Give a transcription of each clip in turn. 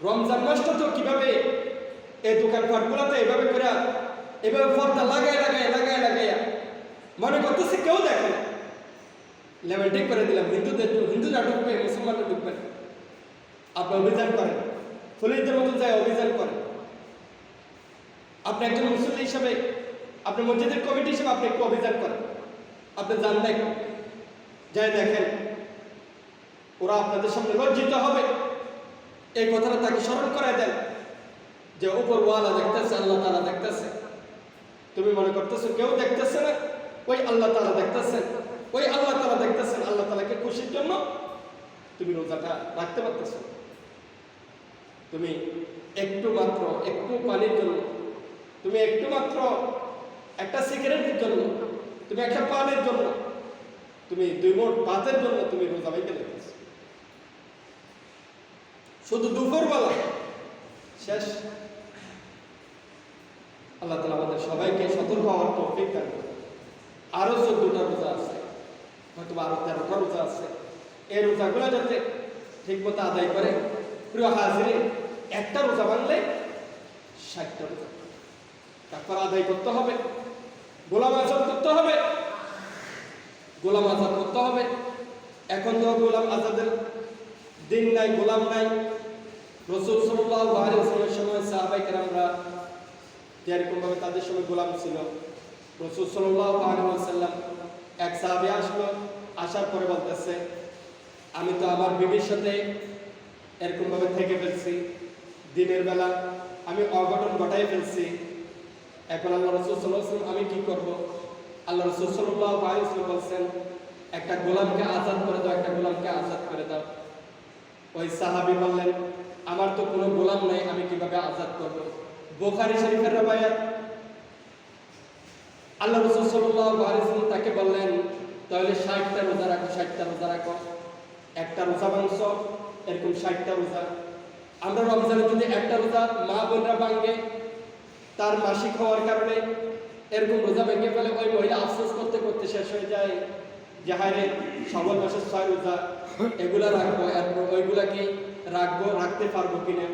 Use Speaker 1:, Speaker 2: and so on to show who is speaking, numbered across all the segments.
Speaker 1: রমজান মাসটা তো কিভাবে এই দোকানপাটগুলোতে এভাবে করে এভাবে পর্দা লাগায় মনে করতেছে কেউ দেখে না। লেভেল ঠিক করে দিলাম, হিন্দুরা ঢুকবে, মুসলমানরা ঢুকবে না। আপনি অভিযান করেন, পুলিশদের মতো যায় অভিযান করেন। আপনি একজন মুসলিম হিসাবে, আপনি মসজিদের কমিটি হিসেবে আপনি একটু অভিযান করেন। আপনি যান দেখেন, যাই দেখেন, ওরা আপনাদের সামনে লজ্জিত হবে। এই কথাটা তাকে স্মরণ করায় দেন যে উপর ওয়ালা দেখতেছে, আল্লাহ তাআলা দেখতেছে। তুমি মনে করতেছো কেউ দেখতেছে না, ওই আল্লাহ তাআলা দেখতেছেন। ওই আল্লাহ তাআলা দেখতেছেন। আল্লাহ তাআলাকে খুশির জন্য তুমি রোজাটা রাখতে পারতেছো। তুমি একটু পানির জন্য, তুমি একটু মাত্র একটা সিগারেটের জন্য, তুমি একটা পানের জন্য, তুমি 2 মুঠ ভাতের জন্য তুমি রোজা ভেঙে লেগেছো। শুধু দুপুরবেলা শেষ। আল্লাহ তাআলা আমাদের সবাইকে সতর্ক হওয়ার তৌফিক দান করুন। আরো 14টা রোজা আছে, হয়তো আরো 13টা রোজা আছে। এই রোজাগুলো যাতে ঠিক মতো আদায় করে। প্রিয় হাজিরিন, একটা রোজা ভাঙলে 60টা রোজা কাফারা আদায় করতে হবে, গোলাম আজাদ করতে হবে, এখন তো গোলাম আজাদের দিন নাই, গোলাম নাই। রাসূল সাল্লাল্লাহু আলাইহি ওয়াসাল্লামের সময় সাহাবায়ে কেরামরা যেরকম ভাবে তাদের সময় গোলাম ছিল, রাসূল সাল্লাল্লাহু আলাইহি ওয়াসাল্লাম এক সাহাবী আসলো, আসার পরে বলতেছে, আমি তো আমার বিবির সাথে এরকম ভাবে থেকে ফেলছি, দিনের বেলা আমি অঘটন ঘটাই ফেলছি। এখন আল্লাহ রাসূল সাল্লাল্লাহু আলাইহি ওয়াসাল্লাম আমি কি করব? আল্লাহ রাসূল সাল্লাল্লাহু আলাইহি ওয়াসাল্লাম বলেন, একটা গোলামকে আজাদ করে দাও, একটা গোলামকে আজাদ করে দাও। ওই সাহাবী বললেন, আমার তো কোনো গোলাম নাই, আমি কিভাবে আজাদ করব? বুখারী শরীফের রওয়ায়াত। আল্লাহ রাসূল সাল্লাল্লাহু আলাইহি ওয়াসাল্লাম তাকে বললেন, তাহলে 60টা রোজা রাখো, 60টা রোজা রাখো। একটা রোজা মাংস, এরকম 60টা রোজা। আমরা রমজানে যদি একটা রোজা মা বোনরা ভাঙে, তার মাসিক হওয়ার কারণে এরকম রোজা ভেঙে ফেলে, ওই মহিলা আফসোস করতে করতে শেষ হয়ে যায় যে হায়রে শাওয়াল মাসের 6 রোজা এগুলা রাখবো, এরপর ওইগুলা কি রাখতে পারবো কিনা,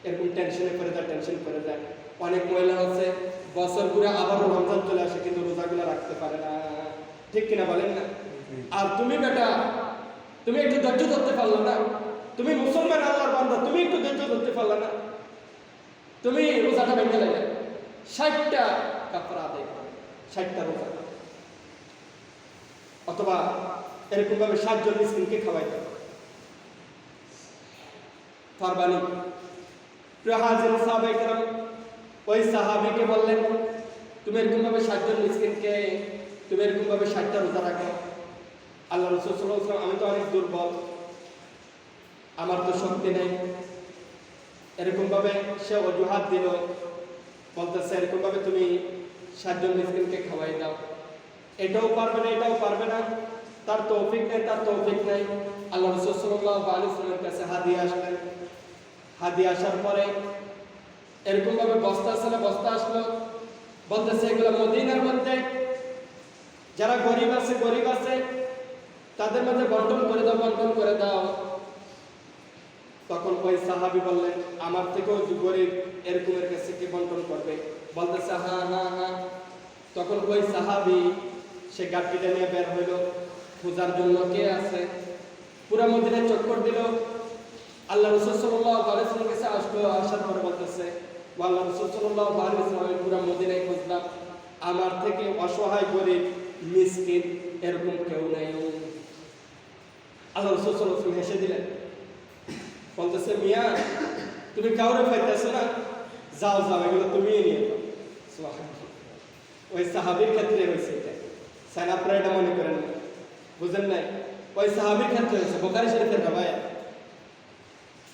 Speaker 1: এরকম টেনশন করে যায়। অনেক মহিলা আছে বছর ঘুরে আবারও রমজান চলে আসে, কিন্তু রোজাগুলা রাখতে পারে না। ঠিক কিনা বলেন না? আর তুমি বেটা, তুমি একটু ধৈর্য ধরতে পারলো না, তুমি মুসলমান আল্লাহর বান্দা, তুমি একটু ধৈর্য ধরতে পারলো না, তুমি রোজাটা ভেঙে গেলে 60টা কাফারা আদায় করো, 60টা রোজা। অথবা এরকম ভাবে 60 জন মিসকিনকে খাওয়াই দাও, ফারবানি। প্রিয় হাজির সাহাবায়ে কেরাম ওই সাহাবীকে বললেন, তুমি এরকম ভাবে 60 জন মিসকিনকে, তুমি এরকম ভাবে 60টা রোজা রাখো। আল্লাহ রাসূল সাল্লাল্লাহু আলাইহি ওয়াসাল্লাম, আমি তো অনেক দুর্বল, আমার তো শক্তি নেই। এরকম ভাবে সে অজুহাত দিল, বলতেছে এরকম ভাবে তুমি 60 জন মিসকিনকে খাওয়াই দাও। এটাও পারবে না, তার তৌফিক নেই। আল্লাহ রাসূল সাল্লাল্লাহু আলাইহি ওয়াসাল্লামের কাছে হাদিয়া আসলেন। হাদিয়া আসার পরে এরকম ভাবে বস্তা আসলো, বলতেছে এগুলো মদিনার মধ্যে যারা গরিব আছে তাদের মধ্যে বন্টন করে দাও। তখন ওই সাহাবী বললেন, আমার থেকেও গরিব এরকমের কাছে কি বন্টন করবে? বলতেছে হ্যাঁ। তখন ওই সাহাবী সে গাড়িটা নিয়ে বের হইল, খোঁজার জন্য কে আছে। পুরা মদিনায় চক্কর দিল। আল্লাহ রাসূল সাল্লাল্লাহু আলাইহি ওয়াসাল্লামের কাছে আসলো, আসার পর বলতেছে, আল্লাহ রাসূল সাল্লাল্লাহু আলাইহি ওয়াসাল্লাম, পুরা মদিনায় খুঁজলাম, আমার থেকে অসহায় গরিব মিসকিন এরকম কেউ নাই। আল্লাহ রাসূল সাল্লাল্লাহু আলাইহি ওয়াসাল্লাম হেসে দিলেন, বলতেছে, মিয়া তুমি কাউরে পাইতেছো না, যাও এগুলো তুমিই নিয়ে যাও। সুবহানাল্লাহ। ওই সাহাবীর ক্ষেত্রে হয়েছে এটা, স্যার আপনারা এটা মনে করেন না, বুঝেন নাই? ওই সাহাবীর ক্ষেত্রে হয়েছে। বুখারী শরীফের রওয়ায়াত,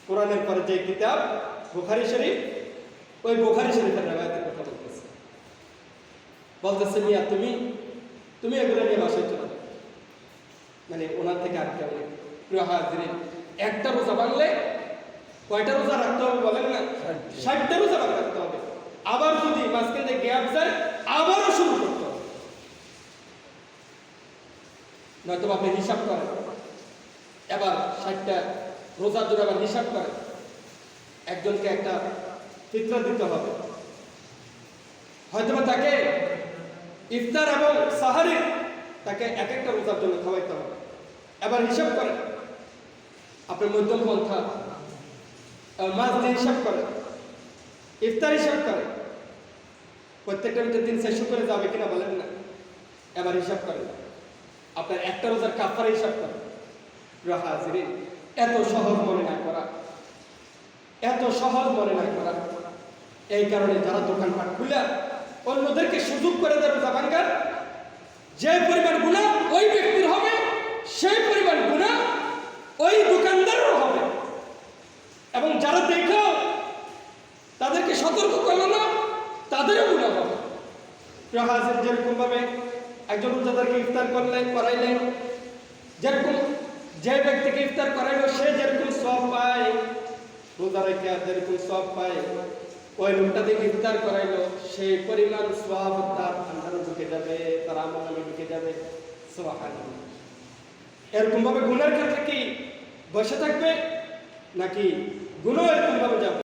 Speaker 1: কোরআনের পরে যে কিতাব বুখারী শরীফ, ওই বুখারী শরীফের রওয়ায়াতের কথা বলতেছে মিয়া তুমি এগুলো নিয়ে বাসায় চলে যাও, মানে ওনার থেকে আর কেউ নেই। প্রিয় হাজিরিন, একটা রোজা ভাঙলে কয়টা রোজা রাখতে হবে বলেন না? 60টা রোজা রাখতে হবে। আবার যদি মাঝখানে গ্যাপ যায়, আবারও শুরু করতে হবে। নয়তো আপনি হিসাব করেন, এবার 60টা রোজার জন্য আবার হিসাব করেন, একজনকে একটা ফিতরা দিতে হবে, হয়তোবা তাকে ইফতার এবং সাহারি তাকে এক একটা রোজার জন্য খাওয়াইতে হবে। এবার হিসাব করেন, আপনার মধ্যম পন্থা মাছ দিয়ে হিসাব করেন, ইফতার হিসাব করেন, প্রত্যেকটা ভিতরে 300-400 করে যাবে কিনা বলেন না। এবার হিসাব করেন, আপনার একটা রোজার কাফারা হিসাব করেন। হাজিরিন, এত সহজ মনে না করা, এত সহজ মনে না করা। এই কারণে যারা দোকানপাট খুলে অন্যদেরকে সুযোগ করে দেয় রোজা ভাঙ্গার, যে পরিমাণ গুনাহ ওই ব্যক্তির হবে, সেই পরিমাণ গুনাহ ওই দোকানদারেরও হবে। এবং যারা দেখো তাদেরকে সতর্ক করলো না, তাদেরও গুনাহ হবে। হাজির, যেরকম ভাবে একজন রোজাদারকে ইফতার করাইলেন, যেরকম যে ব্যক্তিকে ইফতার করাইলো সে যেরকম সওয়াব পায়, রোজা রেখে যেরকম সওয়াব পায়, ওই লোকটাকে ইফতার করাইলো সেই পরিমাণ সওয়াব তার আন্দারে ঢুকে যাবে, তার আমলে ঢুকে যাবে। সুবহানাল্লাহ। এরকম ভাবে গুনাহের ক্ষেত্রে কি বসে থাকবে, নাকি গুনাহ এরকম ভাবে যাবে?